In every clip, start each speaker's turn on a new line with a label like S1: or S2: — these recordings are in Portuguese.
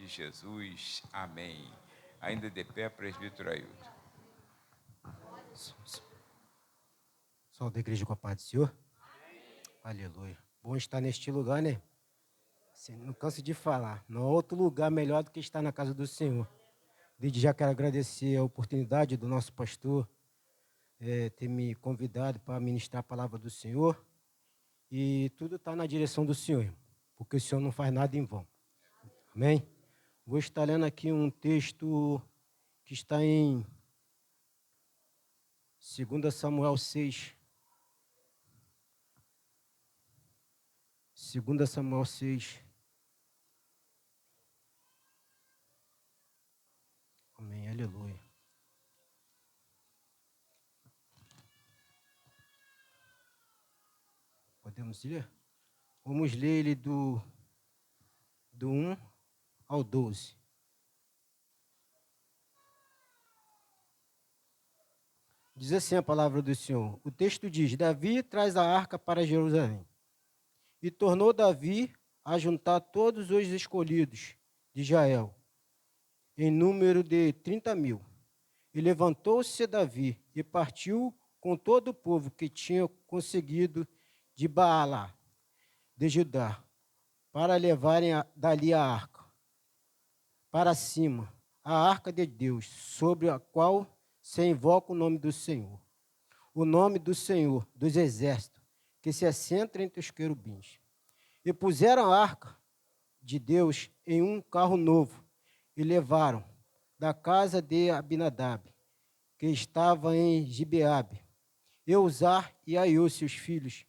S1: de Jesus. Amém. Ainda de pé, presbítero Ailton.
S2: Só da igreja com a paz do Senhor. Aleluia. Bom estar neste lugar, né? Não canso de falar. Não há outro lugar melhor do que estar na casa do Senhor. Desde já quero agradecer a oportunidade do nosso pastor ter me convidado para ministrar a palavra do Senhor. E tudo está na direção do Senhor, porque o Senhor não faz nada em vão. Amém? Vou estar lendo aqui um texto que está em 2 Samuel 6. 2 Samuel 6. Amém, aleluia. Podemos ler? Vamos ler ele do 1 ao 12. Diz assim a palavra do Senhor. O texto diz: Davi traz a arca para Jerusalém. E tornou Davi a juntar todos os escolhidos de Israel, em número de 30.000. E levantou-se Davi e partiu com todo o povo que tinha conseguido de Baalá, de Judá, para levarem dali a arca, para cima, a arca de Deus, sobre a qual se invoca o nome do Senhor. O nome do Senhor dos exércitos, que se assenta entre os querubins. E puseram a arca de Deus em um carro novo, e levaram da casa de Abinadab, que estava em Gibeabe. Eusar e Aiô, seus filhos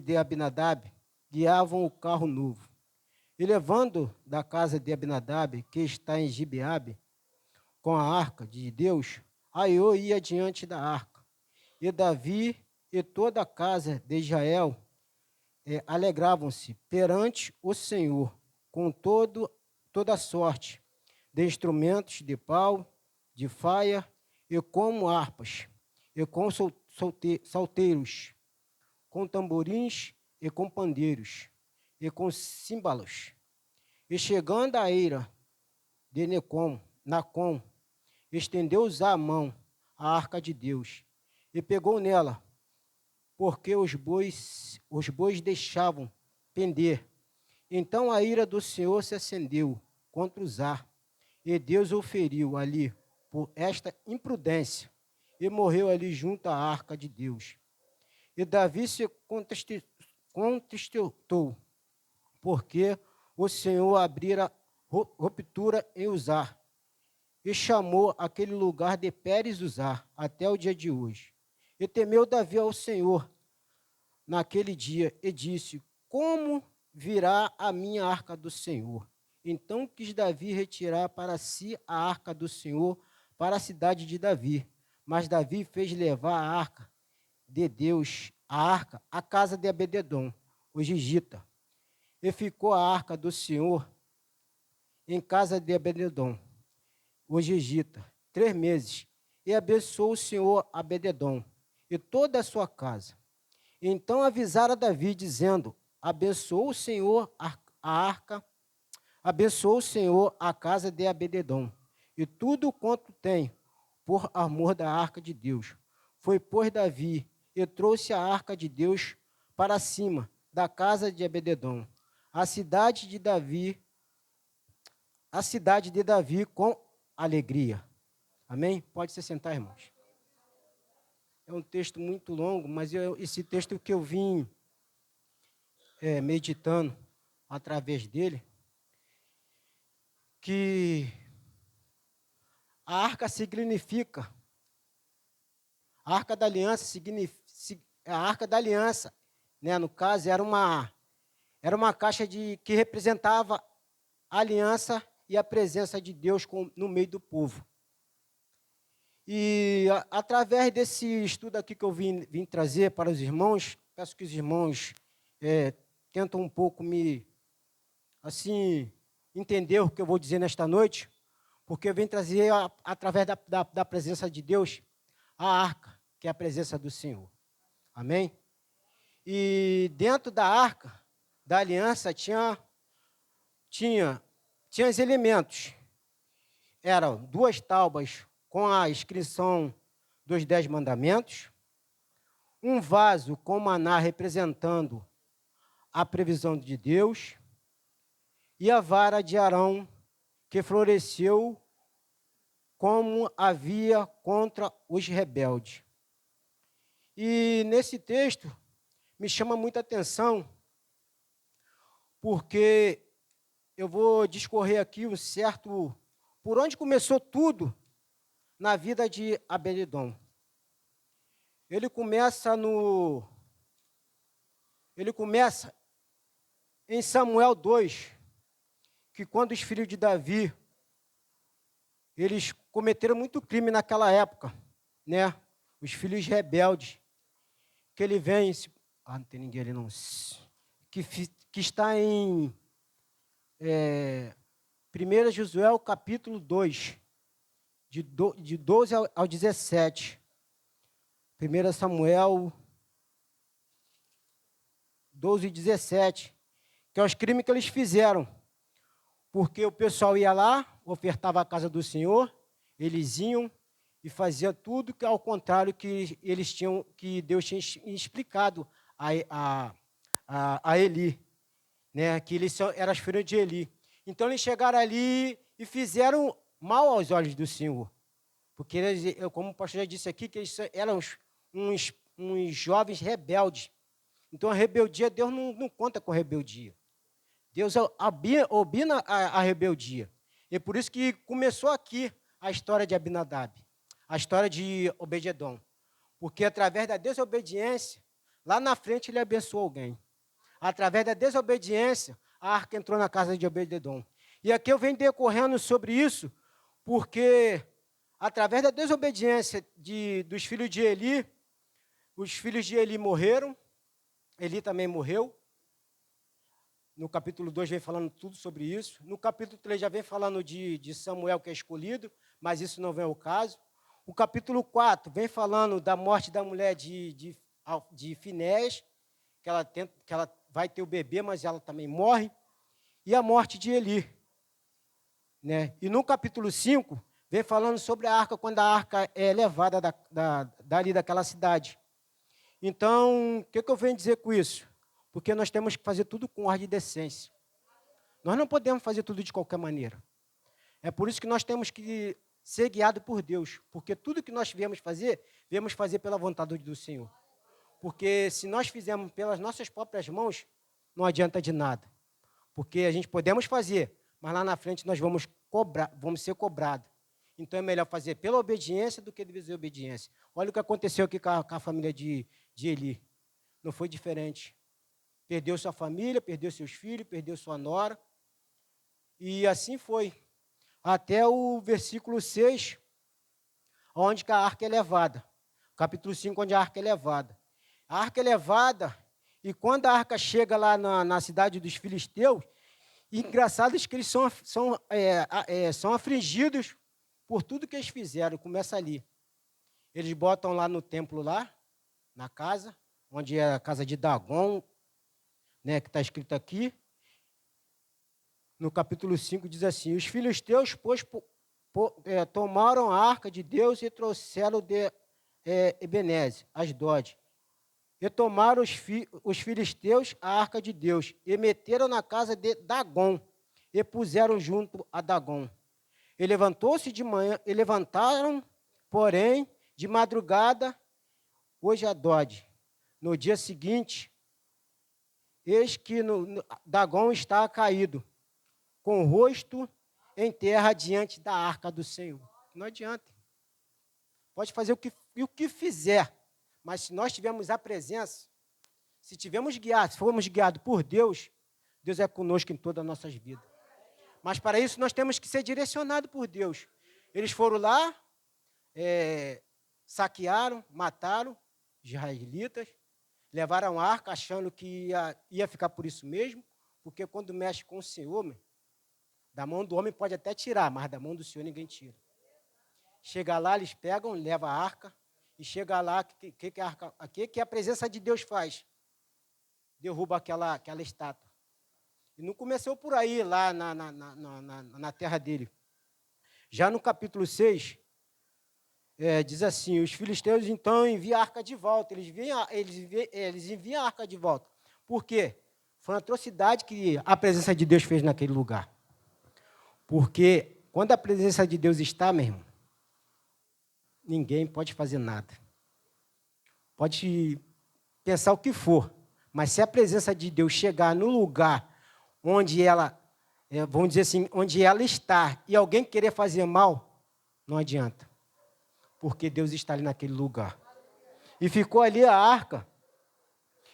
S2: de Abinadab, guiavam o carro novo. E levando da casa de Abinadab, que está em Gibeabe, com a arca de Deus, Aiô ia diante da arca. E Davi e toda a casa de Israel alegravam-se perante o Senhor com toda sorte de instrumentos de pau, de faia, e como harpas, e com salteiros, com tamborins e com pandeiros, e com símbolos. E chegando à eira de Nacom, estendeu-os a mão à arca de Deus, e pegou nela, porque os bois deixavam pender. Então a ira do Senhor se acendeu contra Uzá, e Deus o feriu ali por esta imprudência, e morreu ali junto à arca de Deus. E Davi se contestou, porque o Senhor abrira ruptura em Uzá, e chamou aquele lugar de Pérez Uzá, até o dia de hoje. E temeu Davi ao Senhor naquele dia, e disse: como virá a minha arca do Senhor? Então quis Davi retirar para si a arca do Senhor para a cidade de Davi. Mas Davi fez levar a arca de Deus, à casa de Abededom, o gigita. E ficou a arca do Senhor em casa de Abededom, o gigita, 3 meses. E abençoou o Senhor Abededom e toda a sua casa. Então avisaram Davi, dizendo: abençoou o Senhor a arca, abençoou o Senhor a casa de Abededom, e tudo quanto tem, por amor da arca de Deus. Foi, pois, Davi, e trouxe a arca de Deus para cima da casa de Abededom, a cidade de Davi com alegria. Amém? Pode se sentar, irmãos. É um texto muito longo, mas esse texto que eu vim meditando através dele, que a arca significa, a arca da aliança a arca da aliança, né? No caso, era uma caixa que representava a aliança e a presença de Deus no meio do povo. E através desse estudo aqui que eu vim trazer para os irmãos, peço que os irmãos tentem um pouco entender o que eu vou dizer nesta noite, porque eu venho trazer, através da presença de Deus, a arca, que é a presença do Senhor. Amém? E dentro da arca da aliança tinha tinha os elementos. Eram 2 tábuas com a inscrição dos 10 mandamentos, um vaso com maná representando a previsão de Deus, e a vara de Arão, que floresceu como havia contra os rebeldes. E nesse texto me chama muita atenção, porque eu vou discorrer aqui um certo, por onde começou tudo na vida de Abededom. Ele começa em Samuel 2, que quando os filhos de Davi, eles cometeram muito crime naquela época, né? Os filhos rebeldes, que ele vem, não tem ninguém ali não, que está em 1 Josué, capítulo 2, de 12 ao 17. 1 Samuel 12 e 17, que é os crimes que eles fizeram. Porque o pessoal ia lá, ofertava a casa do Senhor, eles iam e fazia tudo que ao contrário que Deus tinha explicado a Eli, né? Que eles eram as filhas de Eli. Então eles chegaram ali e fizeram mal aos olhos do Senhor. Porque eles, como o pastor já disse aqui, que eles eram uns jovens rebeldes. Então a rebeldia, Deus não conta com rebeldia. Deus abina a rebeldia. E por isso que começou aqui a história de Abinadab, a história de Obed-edom. Porque através da desobediência, lá na frente ele abençoou alguém. Através da desobediência, a arca entrou na casa de Obed-edom. E aqui eu venho decorrendo sobre isso, porque através da desobediência dos filhos de Eli, os filhos de Eli morreram, Eli também morreu. No capítulo 2 vem falando tudo sobre isso. No capítulo 3 já vem falando de Samuel, que é escolhido, mas isso não vem ao caso. O capítulo 4 vem falando da morte da mulher de Finéias, que ela vai ter o bebê, mas ela também morre. E a morte de Eli. Né? E no capítulo 5, vem falando sobre a arca, quando a arca é levada dali daquela cidade. Então, o que eu venho dizer com isso? Porque nós temos que fazer tudo com ordem e decência. Nós não podemos fazer tudo de qualquer maneira. É por isso que nós temos que ser guiados por Deus. Porque tudo que nós viemos fazer pela vontade do Senhor. Porque se nós fizermos pelas nossas próprias mãos, não adianta de nada. Porque a gente podemos fazer, mas lá na frente nós vamos ser cobrados. Então é melhor fazer pela obediência do que desobediência. Olha o que aconteceu aqui com a família de Eli. Não foi diferente. Perdeu sua família, perdeu seus filhos, perdeu sua nora. E assim foi. Até o versículo 6, onde a arca é levada. Capítulo 5, onde a arca é levada. A arca é levada, e quando a arca chega lá na cidade dos filisteus, engraçado é que eles são afligidos por tudo que eles fizeram. Começa ali. Eles botam lá no templo, lá, na casa, onde é a casa de Dagon, né, que está escrito aqui, no capítulo 5, diz assim: os filisteus, tomaram a arca de Deus e trouxeram de Ebenezer, Asdod. E tomaram os filisteus a arca de Deus, e meteram na casa de Dagon, e puseram junto a Dagon. E levantou-se de manhã, e levantaram, porém, de madrugada, hoje Adode. No dia seguinte, eis que Dagon está caído, com o rosto em terra diante da arca do Senhor. Não adianta. Pode fazer o que fizer, mas se nós tivermos a presença, se formos guiados por Deus, Deus é conosco em todas as nossas vidas. Mas para isso nós temos que ser direcionados por Deus. Eles foram lá, saquearam, mataram os israelitas, levaram a arca achando que ia ficar por isso mesmo, porque quando mexe com o Senhor, da mão do homem pode até tirar, mas da mão do Senhor ninguém tira. Chega lá, eles pegam, levam a arca, e chega lá, que a presença de Deus faz? Derruba aquela estátua. E não começou por aí, lá na terra dele. Já no capítulo 6, diz assim, os filisteus, então, enviam a arca de volta. Eles enviam a arca de volta. Por quê? Foi uma atrocidade que a presença de Deus fez naquele lugar. Porque quando a presença de Deus está, meu irmão, ninguém pode fazer nada. Pode pensar o que for, mas se a presença de Deus chegar no lugar onde ela, vamos dizer assim, onde ela está, e alguém querer fazer mal, não adianta. Porque Deus está ali naquele lugar. E ficou ali a arca.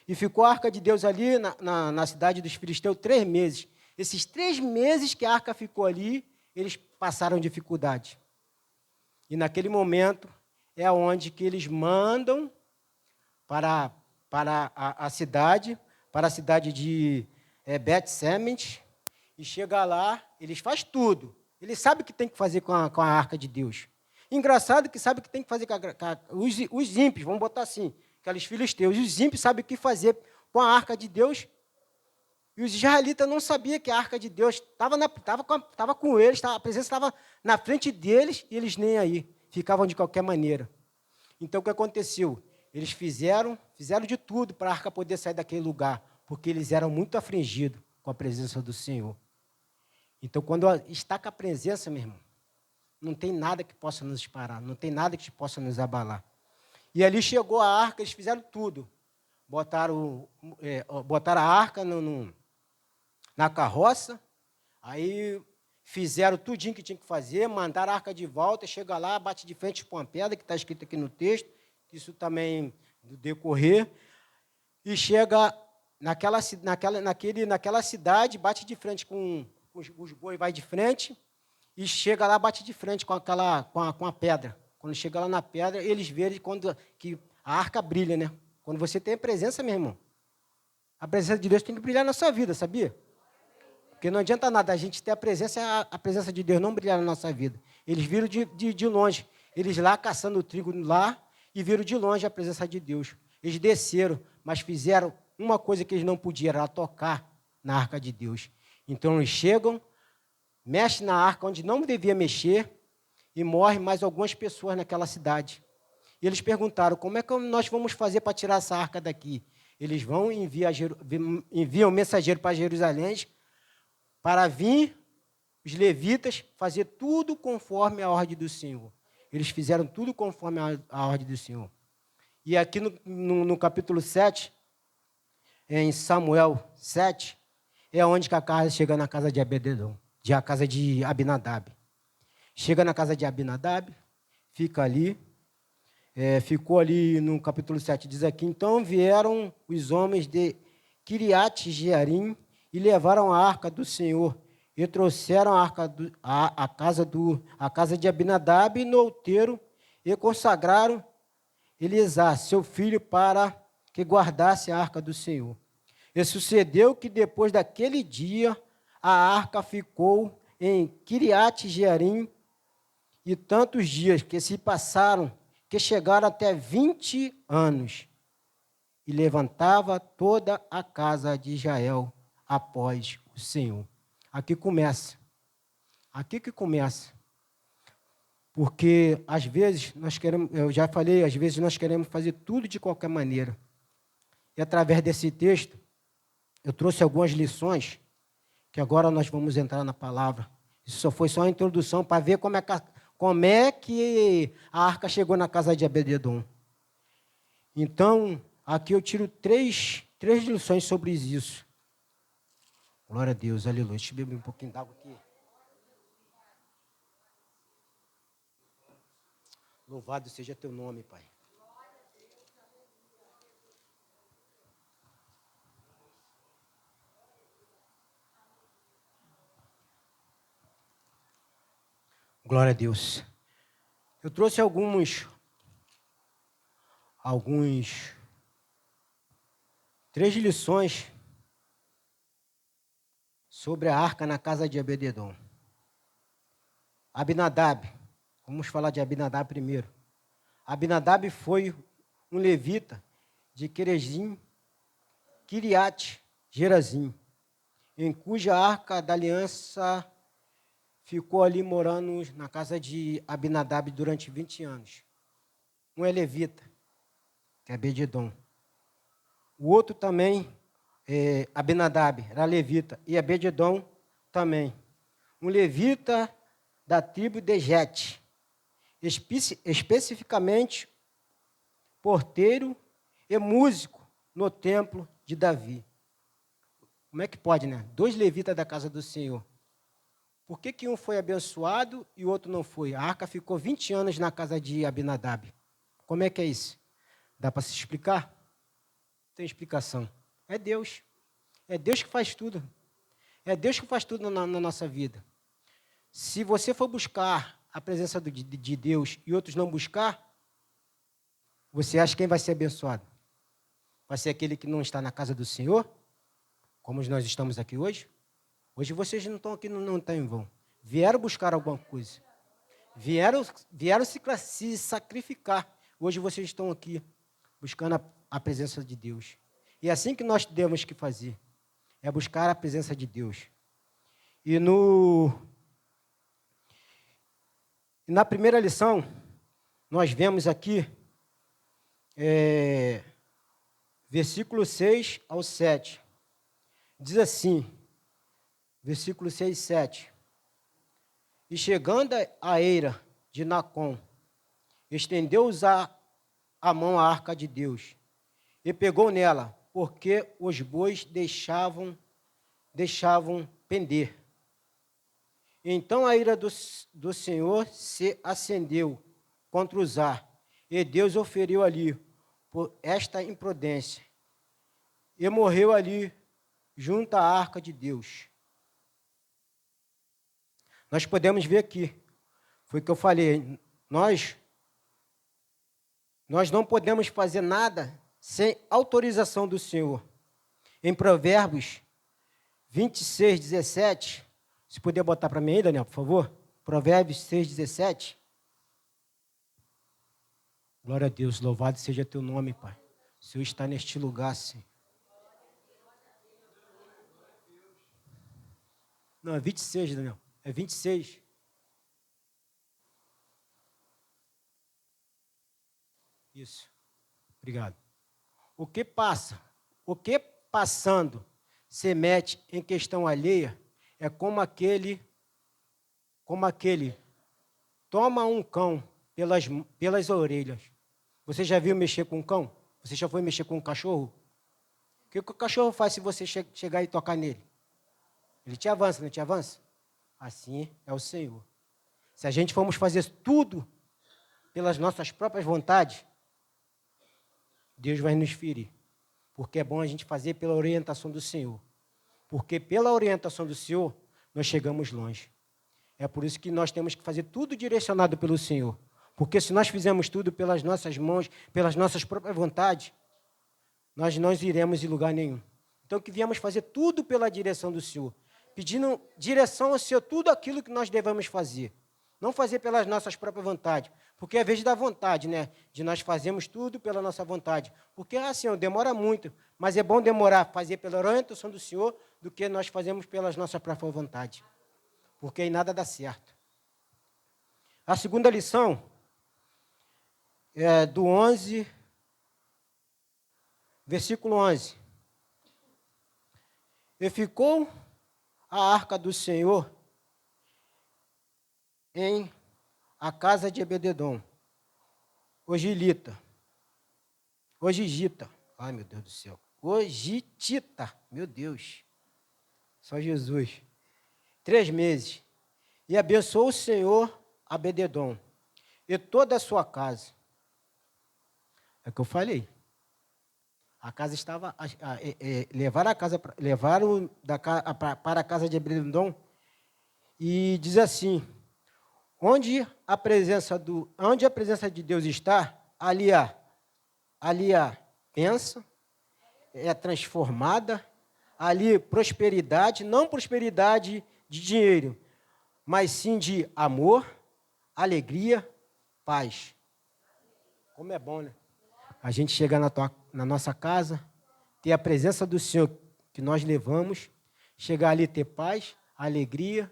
S2: E ficou a arca de Deus ali na cidade dos filisteus 3 meses. Esses 3 meses que a arca ficou ali, eles passaram dificuldade. E naquele momento é onde que eles mandam para a cidade de Bet-Semes, e chega lá, eles fazem tudo. Eles sabem o que tem que fazer com a arca de Deus. Engraçado que sabe o que tem que fazer com os ímpios, vamos botar assim, aqueles filisteus, os ímpios sabem o que fazer com a arca de Deus, e os israelitas não sabiam que a arca de Deus estava com eles, a presença estava na frente deles, e eles nem aí, ficavam de qualquer maneira. Então, o que aconteceu? Eles fizeram de tudo para a arca poder sair daquele lugar, porque eles eram muito afligidos com a presença do Senhor. Então, quando está com a presença, meu irmão, não tem nada que possa nos parar, não tem nada que possa nos abalar. E ali chegou a arca, eles fizeram tudo. Botaram a arca na carroça, aí fizeram tudinho que tinha que fazer, mandaram a arca de volta, chega lá, bate de frente com uma pedra, que está escrito aqui no texto, isso também do decorrer, e chega naquela cidade, bate de frente com os bois, vai de frente, e chega lá, bate de frente com a pedra. Quando chega lá na pedra, eles veem que a arca brilha, né? Quando você tem a presença, meu irmão, a presença de Deus tem que brilhar na sua vida, sabia? Porque não adianta nada a gente ter a presença de Deus não brilhar na nossa vida. Eles viram de longe, eles lá caçando o trigo lá, e viram de longe a presença de Deus. Eles desceram, mas fizeram uma coisa que eles não podiam, era tocar na arca de Deus. Então eles chegam, mexem na arca onde não devia mexer, e morrem mais algumas pessoas naquela cidade. E eles perguntaram, como é que nós vamos fazer para tirar essa arca daqui? Eles vão e enviam um mensageiro para Jerusalém, para vir os levitas fazer tudo conforme a ordem do Senhor. Eles fizeram tudo conforme a ordem do Senhor. E aqui no capítulo 7, em Samuel 7, é onde que a casa chega na casa de Abededom, a casa de Abinadab. Chega na casa de Abinadab, fica ali, ficou ali no capítulo 7, diz aqui, então vieram os homens de Kiriat-Jearim e levaram a arca do Senhor, e trouxeram a casa de Abinadab no outeiro, e consagraram Eleazar, seu filho, para que guardasse a arca do Senhor. E sucedeu que depois daquele dia, a arca ficou em Kiriat-Jearim, e tantos dias que se passaram, que chegaram até 20 anos, e levantava toda a casa de Israel após o Senhor. Aqui começa. Aqui que começa. Porque, às vezes, eu já falei, às vezes nós queremos fazer tudo de qualquer maneira. E, através desse texto, eu trouxe algumas lições, que agora nós vamos entrar na palavra. Isso foi só uma introdução para ver como é que a arca chegou na casa de Abededom. Então, aqui eu tiro três lições sobre isso. Glória a Deus, aleluia. Deixa eu beber um pouquinho d'água aqui. Louvado seja teu nome, Pai. Glória a Deus. Eu trouxe três lições sobre a arca na casa de Abededom. Abinadab. Vamos falar de Abinadab primeiro. Abinadab foi um levita de Kiriat Jearim. em cuja arca da aliança ficou ali morando na casa de Abinadab durante 20 anos. Um é levita, que é Obed-edom. O outro também, Abinadab, era levita, e Obed-edom também. Um levita da tribo de Jete, especificamente porteiro e músico no templo de Davi. Como é que pode, né? 2 levitas da casa do Senhor. Por que um foi abençoado e o outro não foi? A arca ficou 20 anos na casa de Abinadab. Como é que é isso? Dá para se explicar? Tem explicação. É Deus. É Deus que faz tudo. É Deus que faz tudo na nossa vida. Se você for buscar a presença de Deus e outros não buscar, você acha quem vai ser abençoado? Vai ser aquele que não está na casa do Senhor? Como nós estamos aqui hoje? Hoje vocês não estão aqui, não estão em vão. Vieram buscar alguma coisa. Vieram se sacrificar. Hoje vocês estão aqui buscando a presença de Deus. E é assim que nós temos que fazer. É buscar a presença de Deus. E na primeira lição, nós vemos aqui, versículo 6 ao 7. Diz assim, versículo 6 e 7. E chegando a eira de Nacon, estendeu-os a mão à arca de Deus, e pegou nela, porque os bois deixavam pender. Então a ira do Senhor se acendeu contra Uzá, e Deus o feriu ali por esta imprudência, e morreu ali junto à arca de Deus. Nós podemos ver aqui, foi o que eu falei, nós não podemos fazer nada sem autorização do Senhor. Em Provérbios 26, 17, se puder botar para mim aí, Daniel, por favor. Provérbios 6, 17. Glória a Deus, louvado seja teu nome, Pai. O Senhor está neste lugar, Senhor. Não, é 26, Daniel. É 26. Isso. Obrigado. O que passando se mete em questão alheia é como aquele toma um cão pelas orelhas. Você já viu mexer com um cão? Você já foi mexer com um cachorro? O que o cachorro faz se você chegar e tocar nele? Ele te avança, não te avança? Assim é o Senhor. Se a gente formos fazer tudo pelas nossas próprias vontades, Deus vai nos ferir. Porque é bom a gente fazer pela orientação do Senhor. Porque pela orientação do Senhor, nós chegamos longe. É por isso que nós temos que fazer tudo direcionado pelo Senhor. Porque se nós fizermos tudo pelas nossas mãos, pelas nossas próprias vontades, nós não iremos em lugar nenhum. Então, que viemos fazer tudo pela direção do Senhor. Pedindo direção ao Senhor, tudo aquilo que nós devemos fazer. Não fazer pelas nossas próprias vontades. Porque é vez da vontade, né? De nós fazermos tudo pela nossa vontade. Porque, assim, demora muito. Mas é bom demorar, fazer pela orientação do Senhor, do que nós fazemos pelas nossas próprias vontades. Porque aí nada dá certo. A segunda lição é do 11, versículo 11. E ficou a arca do Senhor em a casa de Obed-edom, o gilita, ai meu Deus do céu, o gitita, meu Deus, só Jesus, 3 meses, e abençoou o Senhor a Obed-edom e toda a sua casa. É o que eu falei. A casa estava, levaram para a casa de Obed-edom e diz assim: onde a presença de Deus está, ali há bênção, é transformada, ali prosperidade, não prosperidade de dinheiro, mas sim de amor, alegria, paz. Como é bom, né? A gente chegar na nossa casa, ter a presença do Senhor que nós levamos, chegar ali e ter paz, alegria,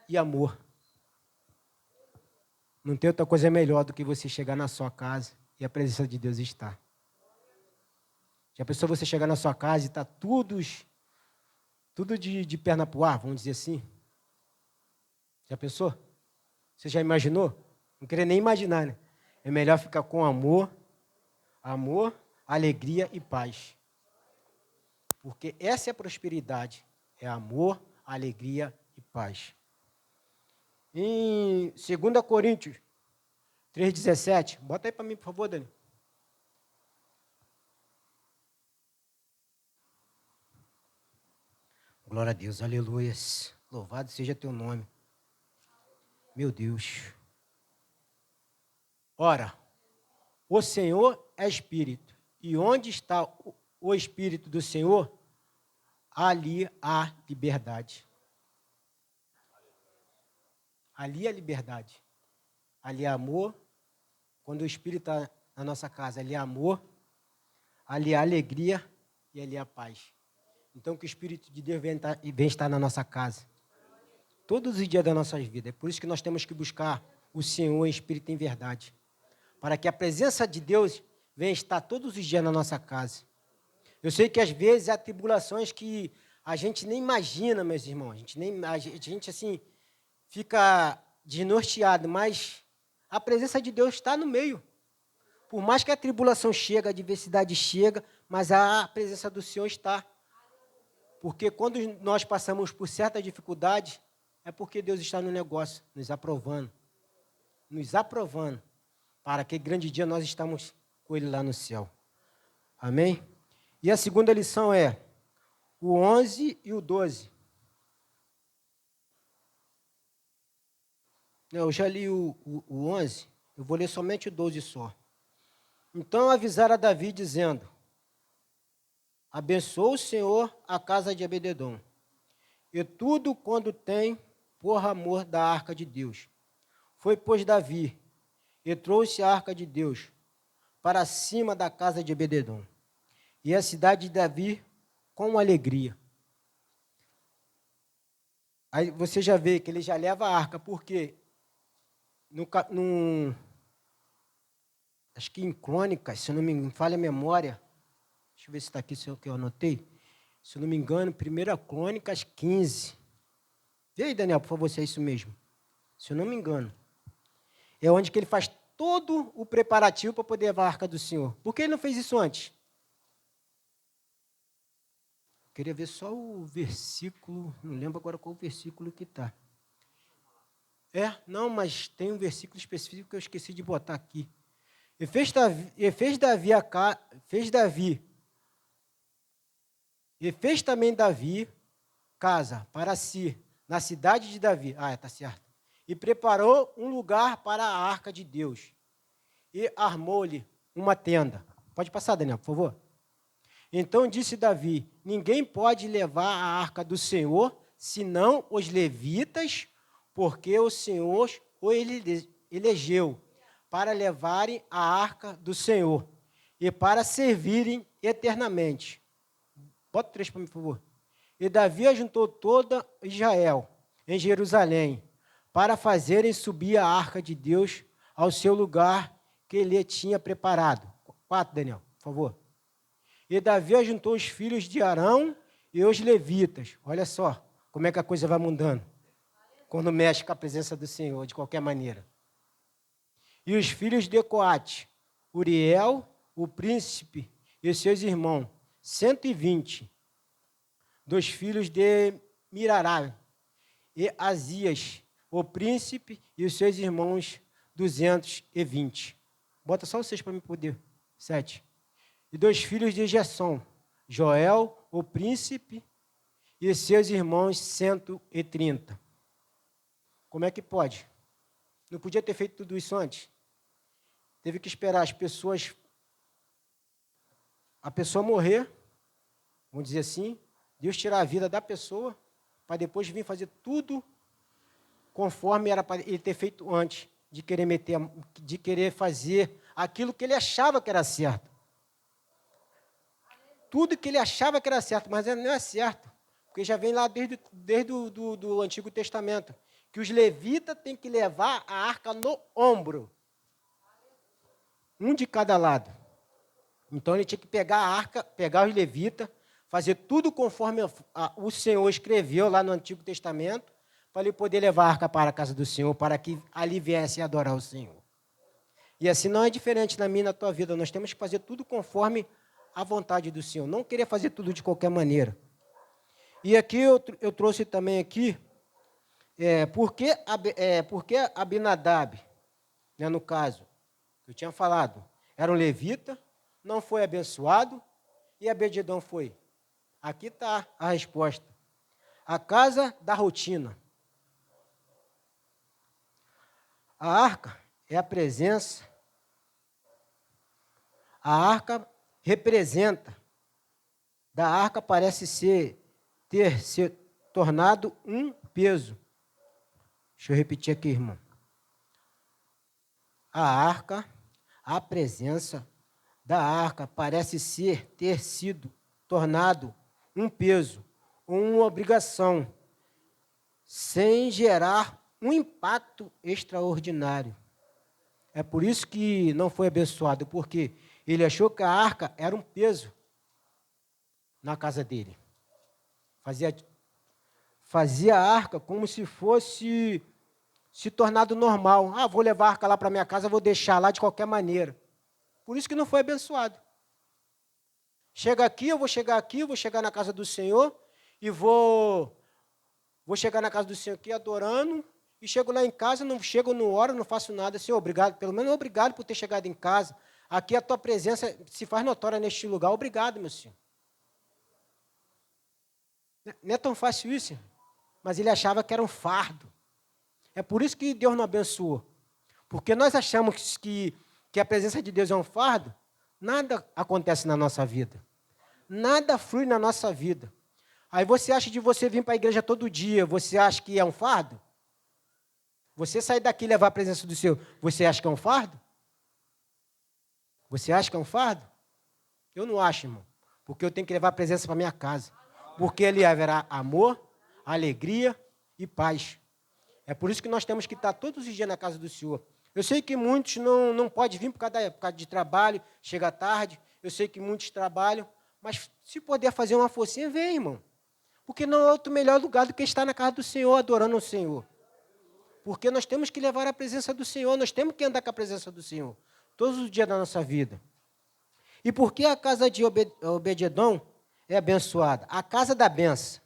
S2: e amor. Não tem outra coisa melhor do que você chegar na sua casa e a presença de Deus estar. Já pensou você chegar na sua casa e está tudo de perna para o ar, vamos dizer assim? Já pensou? Você já imaginou? Não queria nem imaginar, né? É melhor ficar com amor, alegria e paz. Porque essa é a prosperidade. É amor, alegria e paz. Em 2 Coríntios 3,17. Bota aí para mim, por favor, Dani. Glória a Deus, aleluias. Louvado seja teu nome. Meu Deus. Ora, o Senhor é Espírito. E onde está o Espírito do Senhor, ali há liberdade. Ali há liberdade. Ali há amor. Quando o Espírito está na nossa casa, ali há amor, ali há alegria e ali há paz. Então, que o Espírito de Deus venha estar na nossa casa. Todos os dias das nossas vidas. É por isso que nós temos que buscar o Senhor em Espírito e em verdade. Para que a presença de Deus venha estar todos os dias na nossa casa. Eu sei que às vezes há tribulações que a gente nem imagina, meus irmãos. A gente assim, fica desnorteado, mas a presença de Deus está no meio. Por mais que a tribulação chegue, a adversidade chega, mas a presença do Senhor está. Porque quando nós passamos por certa dificuldade, é porque Deus está no negócio, nos aprovando, para que grande dia nós estamos com Ele lá no céu. Amém? E a segunda lição é o 11 e o 12. Eu já li o 11, eu vou ler somente o 12 só. Então avisaram a Davi, dizendo: abençoa o Senhor a casa de Obed-edom, e tudo quando tem por amor da arca de Deus. Foi, pois, Davi, e trouxe a arca de Deus para cima da casa de Obed-edom, e a cidade de Davi com alegria. Aí você já vê que ele já leva a arca, porque acho que em Crônicas, se não me falha a memória, deixa eu ver se está aqui o que eu anotei. Se não me engano, 1 Crônicas 15. Vê aí, Daniel, por favor, se é isso mesmo. Se eu não me engano. É onde que ele faz todo o preparativo para poder levar a arca do Senhor. Por que ele não fez isso antes? Queria ver só o versículo, não lembro agora qual o versículo que está. Não, mas tem um versículo específico que eu esqueci de botar aqui. E fez também Davi casa para si, na cidade de Davi. Está certo. E preparou um lugar para a arca de Deus. E armou-lhe uma tenda. Pode passar, Daniel, por favor. Então disse Davi: ninguém pode levar a arca do Senhor, senão os levitas, porque o Senhor o elegeu para levarem a arca do Senhor e para servirem eternamente. Bota 3 para mim, por favor. E Davi ajuntou toda Israel em Jerusalém para fazerem subir a arca de Deus ao seu lugar que ele tinha preparado. 4, Daniel, por favor. E Davi ajuntou os filhos de Arão e os levitas. Olha só como é que a coisa vai mudando quando mexe com a presença do Senhor, de qualquer maneira. E os filhos de Coate, Uriel, o príncipe, e seus irmãos, 120. Dos filhos de Mirará, e Azias, o príncipe, e os seus irmãos, 220. Bota só os 6 para me poder. 7. E dos filhos de Gersom, Joel, o príncipe, e seus irmãos, 130. Como é que pode? Não podia ter feito tudo isso antes? Teve que esperar a pessoa morrer, vamos dizer assim, Deus tirar a vida da pessoa, para depois vir fazer tudo conforme era para ele ter feito antes, de querer fazer aquilo que ele achava que era certo. tudo que ele achava que era certo, mas não é certo, porque já vem lá desde do Antigo Testamento, que os levitas têm que levar a arca no ombro, um de cada lado. Então ele tinha que pegar a arca, pegar os levitas, fazer tudo conforme o Senhor escreveu lá no Antigo Testamento, para ele poder levar a arca para a casa do Senhor, para que ali viesse adorar o Senhor. E assim não é diferente na minha e na tua vida. Nós temos que fazer tudo conforme a vontade do Senhor. Não querer fazer tudo de qualquer maneira. E aqui eu trouxe também aqui, por que Abinadab, né, no caso, eu tinha falado, era um levita, não foi abençoado, e Obed-edom foi. Aqui está a resposta. A casa da rotina. A arca é a presença. A arca representa. Da arca parece ter se tornado um peso. Deixa eu repetir aqui, irmão. A arca, a presença da arca parece ter sido tornado um peso ou uma obrigação, sem gerar um impacto extraordinário. É por isso que não foi abençoado, porque ele achou que a arca era um peso na casa dele. Fazia a arca como se fosse se tornado normal. Ah, vou levar a arca lá para minha casa, vou deixar lá de qualquer maneira. Por isso que não foi abençoado. Chega aqui, eu vou chegar na casa do Senhor e vou chegar na casa do Senhor aqui adorando, e chego lá em casa, não chego, não oro, não faço nada. Senhor, obrigado, pelo menos obrigado por ter chegado em casa. Aqui a tua presença se faz notória neste lugar. Obrigado, meu Senhor. Não é tão fácil isso, mas ele achava que era um fardo. É por isso que Deus não abençoou. Porque nós achamos que a presença de Deus é um fardo, nada acontece na nossa vida. Nada flui na nossa vida. Aí você acha de você vir para a igreja todo dia, você acha que é um fardo? Você sair daqui e levar a presença do Senhor, você acha que é um fardo? Você acha que é um fardo? Eu não acho, irmão. Porque eu tenho que levar a presença para minha casa. Porque ali haverá amor, alegria e paz. É por isso que nós temos que estar todos os dias na casa do Senhor. Eu sei que muitos não podem vir por causa de trabalho, chega tarde. Eu sei que muitos trabalham. Mas se puder fazer uma forcinha, vem, irmão. Porque não é outro melhor lugar do que estar na casa do Senhor, adorando o Senhor. Porque nós temos que levar a presença do Senhor, nós temos que andar com a presença do Senhor, todos os dias da nossa vida. E por que a casa de Obed-edom é abençoada? A casa da benção.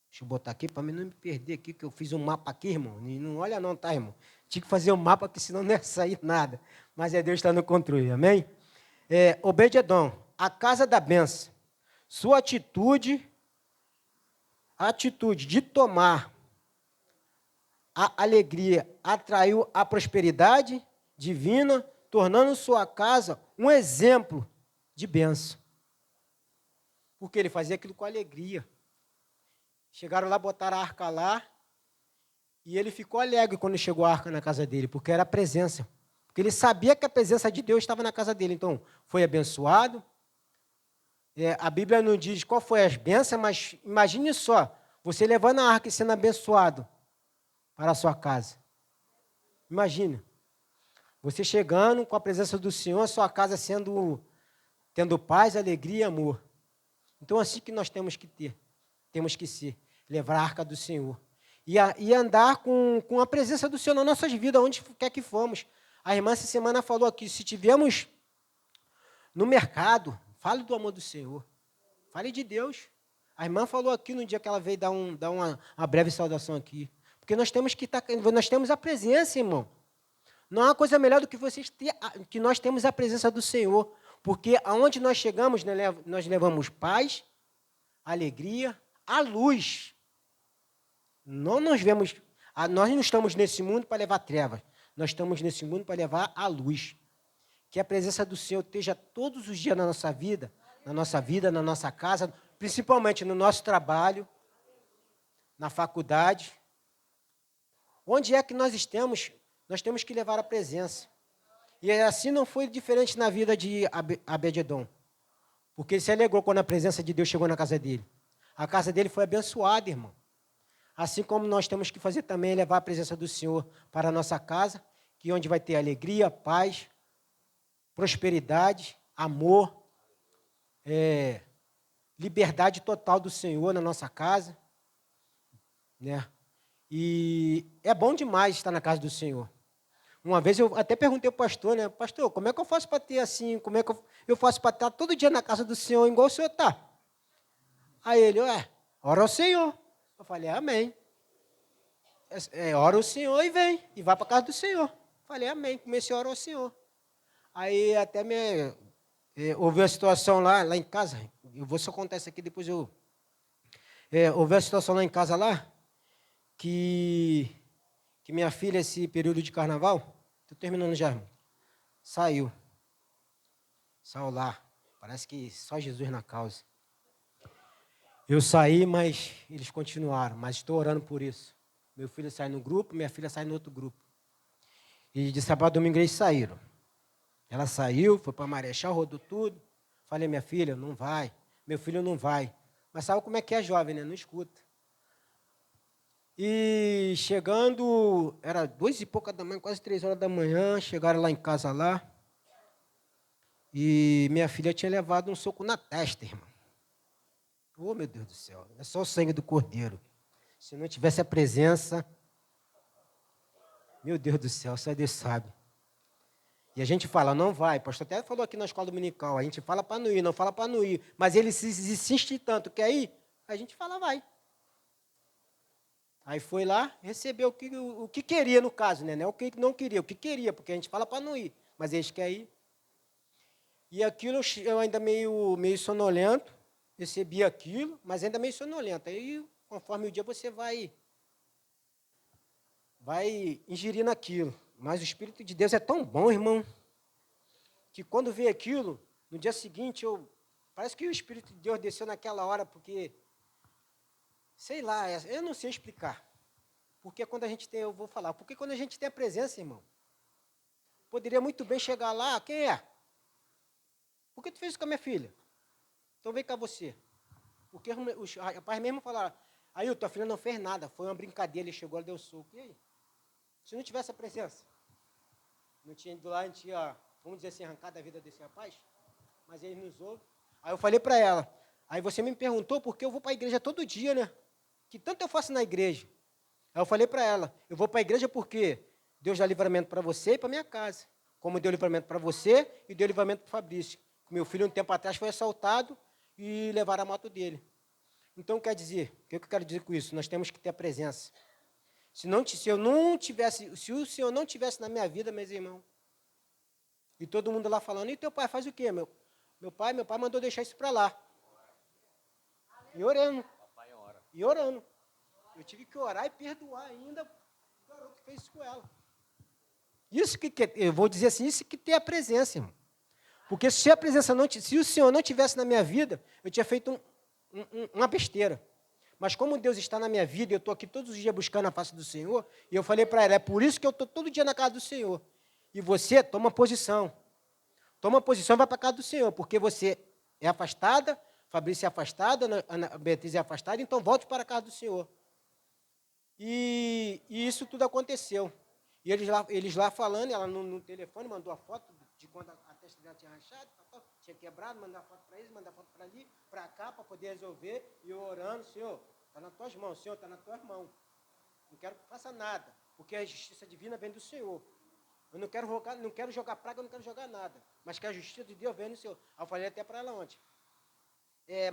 S2: Deixa eu botar aqui para mim não me perder aqui, que eu fiz um mapa aqui, irmão. E não olha não, tá, irmão? Tinha que fazer um mapa, porque senão não ia sair nada. Mas Deus está no controle, amém? Obed-edom, a casa da benção. Sua atitude de tomar a alegria atraiu a prosperidade divina, tornando sua casa um exemplo de bênção. Porque ele fazia aquilo com alegria. Chegaram lá, botaram a arca lá, e ele ficou alegre quando chegou a arca na casa dele, porque era a presença. Porque ele sabia que a presença de Deus estava na casa dele. Então, foi abençoado. A Bíblia não diz qual foi as bênçãos, mas imagine só, você levando a arca e sendo abençoado para a sua casa. Imagine. Você chegando com a presença do Senhor, a sua casa tendo paz, alegria e amor. Então, assim que nós temos que ter. Temos que ser, levar a arca do Senhor. E andar com a presença do Senhor nas nossas vidas, onde quer que fomos. A irmã essa semana falou aqui, se estivermos no mercado, fale do amor do Senhor. Fale de Deus. A irmã falou aqui no dia que ela veio dar uma breve saudação aqui. Porque nós temos nós temos a presença, irmão. Não há uma coisa melhor do que que nós temos a presença do Senhor. Porque aonde nós chegamos, nós levamos paz, alegria, a luz. Nós não estamos nesse mundo para levar trevas. Nós estamos nesse mundo para levar a luz. Que a presença do Senhor esteja todos os dias na nossa vida, na nossa casa, principalmente no nosso trabalho, na faculdade. Onde é que nós estamos que levar a presença. E assim não foi diferente na vida de Abed-edom, porque ele se alegrou quando a presença de Deus chegou na casa dele. A casa dele foi abençoada, irmão. Assim como nós temos que fazer também, levar a presença do Senhor para a nossa casa, que é onde vai ter alegria, paz, prosperidade, amor, liberdade total do Senhor na nossa casa, né? E é bom demais estar na casa do Senhor. Uma vez eu até perguntei ao pastor, né? Pastor, como é que eu faço para ter assim? Como é que eu faço para estar todo dia na casa do Senhor, igual o Senhor está? Aí ele, ora ao Senhor. Eu falei, amém. Ora o Senhor e vem, e vai para a casa do Senhor. Falei, amém. Comecei a orar ao Senhor. Aí até houve uma situação lá em casa. Eu vou só contar isso aqui, depois eu. Houve uma situação lá em casa lá, que minha filha, esse período de carnaval, estou terminando já, irmão, saiu lá. Parece que só Jesus na causa. Eu saí, mas eles continuaram, mas estou orando por isso. Meu filho sai no grupo, minha filha sai no outro grupo. E de sábado a domingo eles saíram. Ela saiu, foi para Marechal, rodou tudo. Falei, minha filha, não vai. Meu filho não vai. Mas sabe como é que é jovem, né? Não escuta. E chegando, era 2h pouca da manhã, quase 3 horas da manhã, chegaram lá em casa lá. E minha filha tinha levado um soco na testa, irmão. Oh, meu Deus do céu, é só o sangue do cordeiro. Se não tivesse a presença, meu Deus do céu, só Deus sabe. E a gente fala, não vai. O pastor até falou aqui na escola dominical, a gente fala para não ir, não fala para não ir. Mas ele insiste tanto, quer ir? A gente fala, vai. Aí foi lá, recebeu o que queria no caso, né? Não é o que não queria, o que queria, porque a gente fala para não ir. Mas eles querem ir. E aquilo, eu ainda meio sonolento, recebi aquilo, mas ainda meio sonolento. Aí, conforme o dia, você vai ingerir naquilo. Mas o Espírito de Deus é tão bom, irmão, que quando veio aquilo, no dia seguinte, parece que o Espírito de Deus desceu naquela hora, porque, sei lá, eu não sei explicar. Porque quando a gente tem, eu vou falar, porque quando a gente tem a presença, irmão, poderia muito bem chegar lá, quem é? Por que tu fez isso com a minha filha? Então vem cá você. Porque os rapazes mesmo falaram, aí tua filha não fez nada, foi uma brincadeira, ele chegou, ela deu soco. E aí? Se não tivesse a presença, não tinha ido lá, a gente ia, vamos dizer assim, arrancar da vida desse rapaz, mas ele nos ouve. Aí eu falei para ela, aí você me perguntou por que eu vou para a igreja todo dia, né? Que tanto eu faço na igreja. Aí eu falei para ela, eu vou para a igreja porque Deus dá livramento para você e para minha casa. Como deu livramento para você e deu livramento para o Fabrício. Meu filho, um tempo atrás, foi assaltado e levaram a moto dele. Então, quer dizer, o que eu quero dizer com isso? Nós temos que ter a presença. Se o Senhor não tivesse na minha vida, meus irmãos, e todo mundo lá falando, e teu pai faz o quê, meu pai mandou deixar isso para lá. E orando. E orando. Eu tive que orar e perdoar ainda o garoto que fez isso com ela. Isso que eu vou dizer assim, isso que tem a presença, irmão. Porque se o Senhor não tivesse na minha vida, eu tinha feito uma besteira. Mas como Deus está na minha vida, eu estou aqui todos os dias buscando a face do Senhor, e eu falei para ela, é por isso que eu estou todo dia na casa do Senhor. E você toma posição. Toma posição e vai para a casa do Senhor, porque você é afastada, Fabrício é afastada, Ana Beatriz é afastada, então volte para a casa do Senhor. E isso tudo aconteceu. E eles lá falando, ela no telefone mandou a foto de quando a testa dela tinha rachado, tinha quebrado, mandar a foto para eles, mandar a foto para ali, para cá, para poder resolver. E eu orando, Senhor, está nas tuas mãos, Senhor, está nas tuas mãos. Não quero que faça nada, porque a justiça divina vem do Senhor. Eu não quero jogar praga, eu não quero jogar nada. Mas que a justiça de Deus vem do Senhor. Aí eu falei até para ela ontem.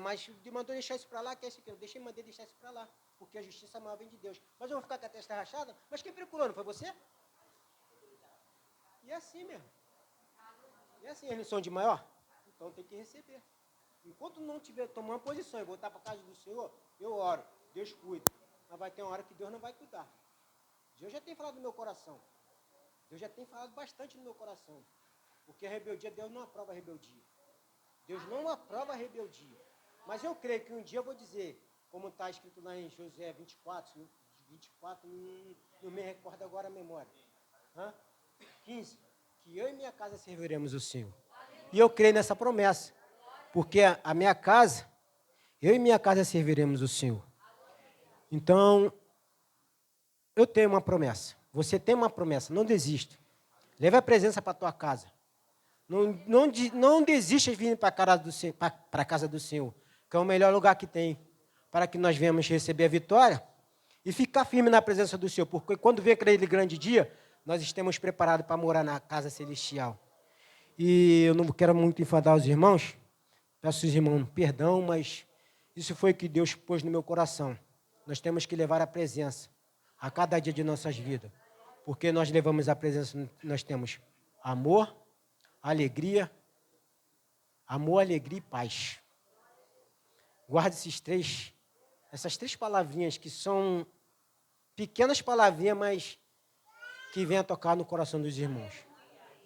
S2: Mas mandou deixar isso para lá, que é isso que eu mandei deixar isso para lá. Porque a justiça maior vem de Deus. Mas eu vou ficar com a testa rachada? Mas quem procurou, não foi você? E é assim mesmo. E é assim, eles não são de maior? Então tem que receber. Enquanto não tiver tomando posição e voltar para a casa do Senhor, eu oro, Deus cuida. Mas vai ter uma hora que Deus não vai cuidar. Deus já tem falado no meu coração. Deus já tem falado bastante no meu coração. Porque a rebeldia, Deus não aprova a rebeldia. Deus não aprova a rebeldia. Mas eu creio que um dia eu vou dizer, como está escrito lá em Josué 24, não me recordo agora a memória. 15. que eu e minha casa serviremos o Senhor. E eu creio nessa promessa, porque a minha casa, eu e minha casa serviremos o Senhor. Então, eu tenho uma promessa. Você tem uma promessa, não desista. Leve a presença para a tua casa. Não desista de vir para a casa do Senhor, que é o melhor lugar que tem, para que nós venhamos receber a vitória e ficar firme na presença do Senhor, porque quando vem aquele grande dia, nós estamos preparados para morar na casa celestial. E eu não quero muito enfadar os irmãos, peço aos irmãos perdão, mas isso foi o que Deus pôs no meu coração. Nós temos que levar a presença a cada dia de nossas vidas, porque nós levamos a presença, nós temos amor, alegria e paz. Guarde essas três palavrinhas que são pequenas palavrinhas, mas que vêm a tocar no coração dos irmãos.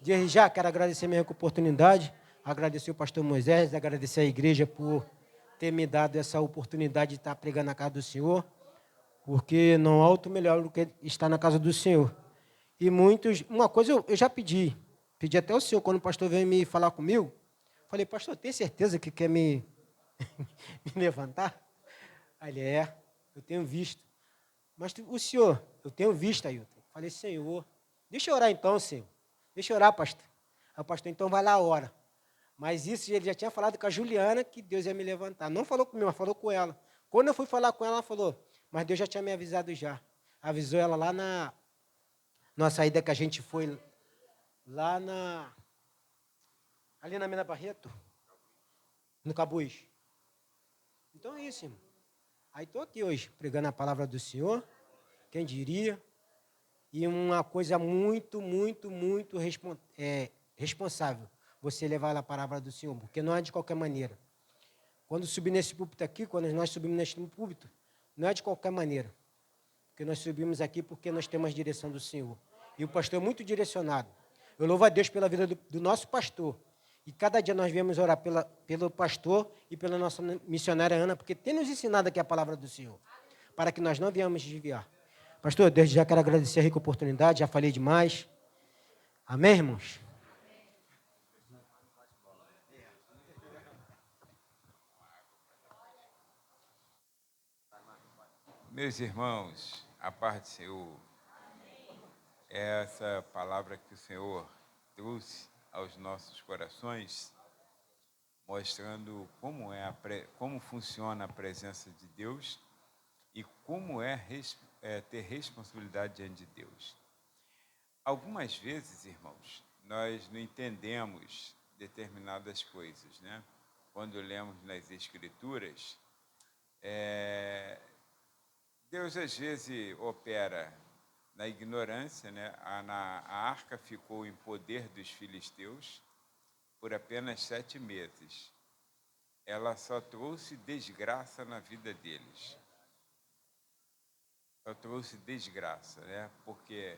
S2: Desde já quero agradecer minha oportunidade, agradecer o pastor Moisés, agradecer a igreja por ter me dado essa oportunidade de estar pregando na casa do Senhor, porque não há outro melhor do que estar na casa do Senhor. E uma coisa eu já pedi até ao Senhor, quando o pastor veio me falar comigo, falei, pastor, tem certeza que quer me levantar? Aí ele, eu tenho visto. Mas o Senhor, eu tenho visto, Ailton. Falei, Senhor, deixa eu orar então, Senhor. Deixa eu orar, pastor. Aí o pastor, então vai lá, ora. Mas isso ele já tinha falado com a Juliana, que Deus ia me levantar. Não falou comigo, mas falou com ela. Quando eu fui falar com ela, ela falou, mas Deus já tinha me avisado já. Avisou ela lá na saída que a gente foi, lá ali na Mina Barreto, no Cabuz. Então é isso, irmão. Aí estou aqui hoje, pregando a palavra do Senhor, quem diria, e uma coisa muito, muito, muito responsável, você levar a palavra do Senhor, porque não é de qualquer maneira. Quando subir nesse púlpito aqui, quando nós subimos nesse púlpito, não é de qualquer maneira, porque nós subimos aqui porque nós temos a direção do Senhor. E o pastor é muito direcionado. Eu louvo a Deus pela vida do nosso pastor. E cada dia nós viemos orar pelo pastor e pela nossa missionária Ana, porque tem nos ensinado aqui a palavra do Senhor, para que nós não viemos desviar. Pastor, desde já quero agradecer a rica oportunidade, já falei demais. Amém, irmãos?
S1: Meus irmãos, a paz do Senhor, essa palavra que o Senhor trouxe aos nossos corações, mostrando como funciona a presença de Deus e como ter responsabilidade diante de Deus. Algumas vezes, irmãos, nós não entendemos determinadas coisas, né? Quando lemos nas Escrituras, Deus às vezes opera na ignorância, né? A arca ficou em poder dos filisteus por apenas 7 meses. Ela só trouxe desgraça na vida deles. Só trouxe desgraça, né? Porque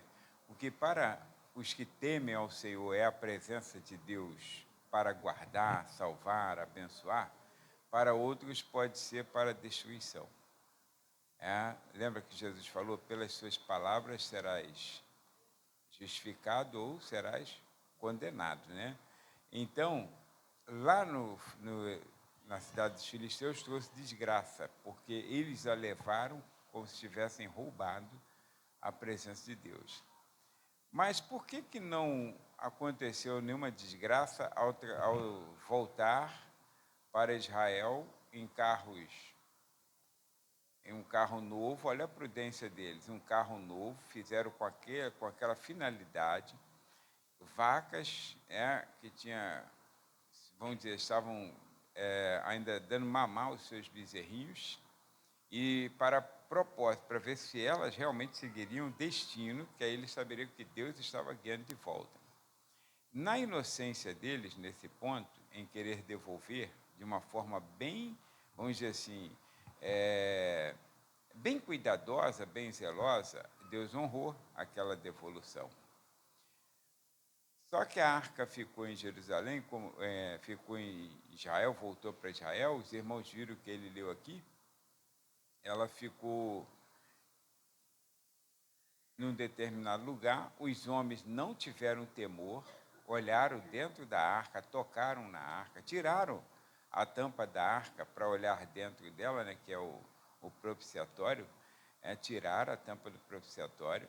S1: o que para os que temem ao Senhor é a presença de Deus para guardar, salvar, abençoar, para outros pode ser para destruição. Lembra que Jesus falou, pelas suas palavras serás justificado ou serás condenado, né? Então, lá na cidade dos filisteus trouxe desgraça, porque eles a levaram como se tivessem roubado a presença de Deus. Mas por que não aconteceu nenhuma desgraça ao voltar para Israel em um carro novo? Olha a prudência deles, um carro novo, fizeram com aquela finalidade, vacas que vamos dizer, estavam ainda dando mamar aos seus bezerrinhos, e para propósito, para ver se elas realmente seguiriam o destino, que aí eles saberiam que Deus estava guiando de volta. Na inocência deles, nesse ponto, em querer devolver de uma forma bem, vamos dizer assim, bem cuidadosa, bem zelosa, Deus honrou aquela devolução. Só que a arca ficou em Jerusalém, ficou em Israel, voltou para Israel, os irmãos viram o que ele leu aqui, ela ficou num determinado lugar, os homens não tiveram temor, olharam dentro da arca, tocaram na arca, tiraram a tampa da arca para olhar dentro dela, né, que é o propiciatório, tiraram a tampa do propiciatório,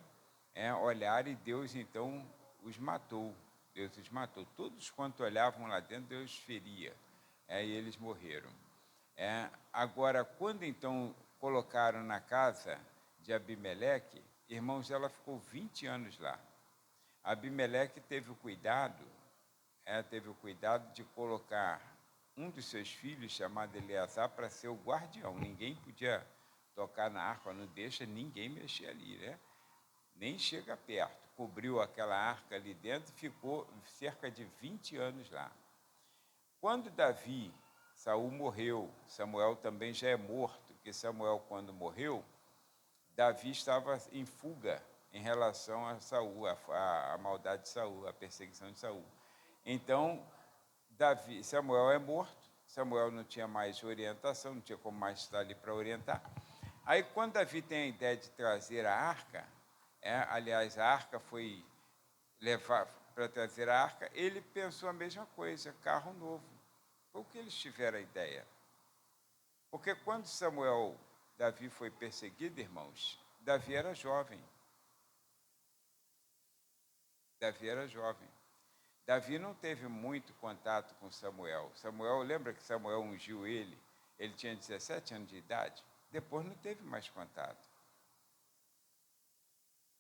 S1: olharam, e Deus então os matou. Deus os matou. Todos quanto olhavam lá dentro, Deus feria, e eles morreram. Agora, quando então colocaram na casa de Abimeleque, irmãos, ela ficou 20 anos lá. Abimeleque teve o cuidado de colocar um dos seus filhos, chamado Eleazar, para ser o guardião. Ninguém podia tocar na arca, não deixa ninguém mexer ali, né? Nem chega perto. Cobriu aquela arca ali dentro e ficou cerca de 20 anos lá. Quando Saul morreu, Samuel também já é morto, porque Samuel, quando morreu, Davi estava em fuga em relação a Saul, a maldade de Saul, a perseguição de Saul. Então, Samuel é morto, Samuel não tinha mais orientação, não tinha como mais estar ali para orientar. Aí, quando Davi tem a ideia de trazer a arca, aliás, a arca foi levar para trazer a arca, ele pensou a mesma coisa, carro novo. Foi o que eles tiveram a ideia. Porque quando Davi foi perseguido, irmãos, Davi era jovem. Davi não teve muito contato com Samuel. Lembra que Samuel ungiu ele? Ele tinha 17 anos de idade. Depois não teve mais contato.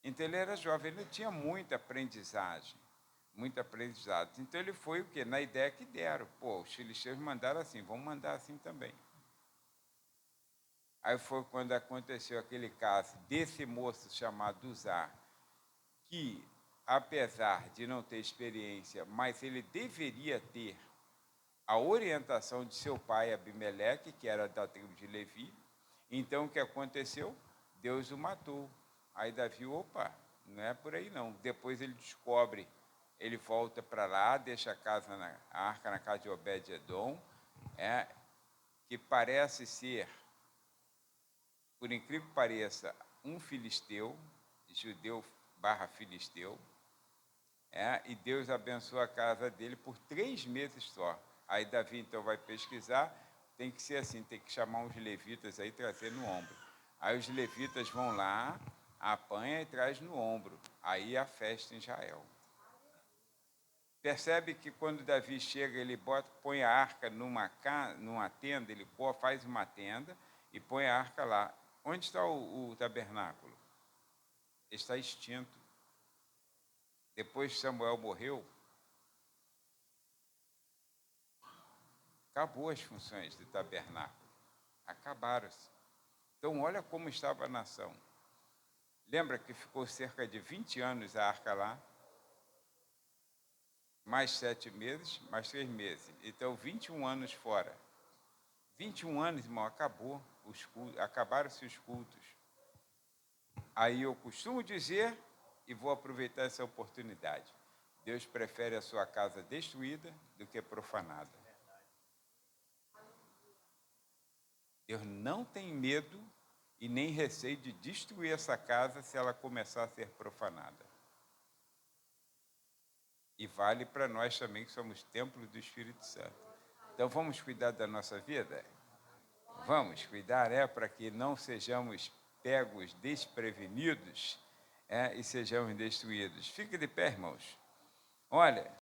S1: Então ele era jovem, ele não tinha muita aprendizagem. Então ele foi o quê? Na ideia que deram. Os filisteus mandaram assim, vamos mandar assim também. Aí foi quando aconteceu aquele caso desse moço chamado Uzá, que, apesar de não ter experiência, mas ele deveria ter a orientação de seu pai, Abimeleque, que era da tribo de Levi. Então, o que aconteceu? Deus o matou. Aí Davi, não é por aí não. Depois ele descobre, ele volta para lá, deixa a arca na casa de Obed-edom, que parece ser, por incrível que pareça, um filisteu, judeu / filisteu, e Deus abençoa a casa dele por 3 meses só. Aí Davi então vai pesquisar, tem que ser assim, tem que chamar uns levitas aí e trazer no ombro. Aí os levitas vão lá, apanha e traz no ombro. Aí a festa em Israel. Percebe que quando Davi chega, ele põe a arca numa tenda, ele faz uma tenda e põe a arca lá. Onde está o tabernáculo? Está extinto. Depois que Samuel morreu, acabou as funções do tabernáculo. Acabaram-se. Então, olha como estava a nação. Lembra que ficou cerca de 20 anos a arca lá? Mais 7 meses, mais 3 meses. Então, 21 anos fora. 21 anos, irmão, acabaram-se os cultos. Aí eu costumo dizer, e vou aproveitar essa oportunidade, Deus prefere a sua casa destruída do que profanada. Deus não tem medo e nem receio de destruir essa casa se ela começar a ser profanada. E vale para nós também, que somos templos do Espírito Santo. Então, vamos cuidar da nossa vida? Vamos cuidar, para que não sejamos pegos desprevenidos, e sejamos destruídos. Fique de pé, irmãos. Olha,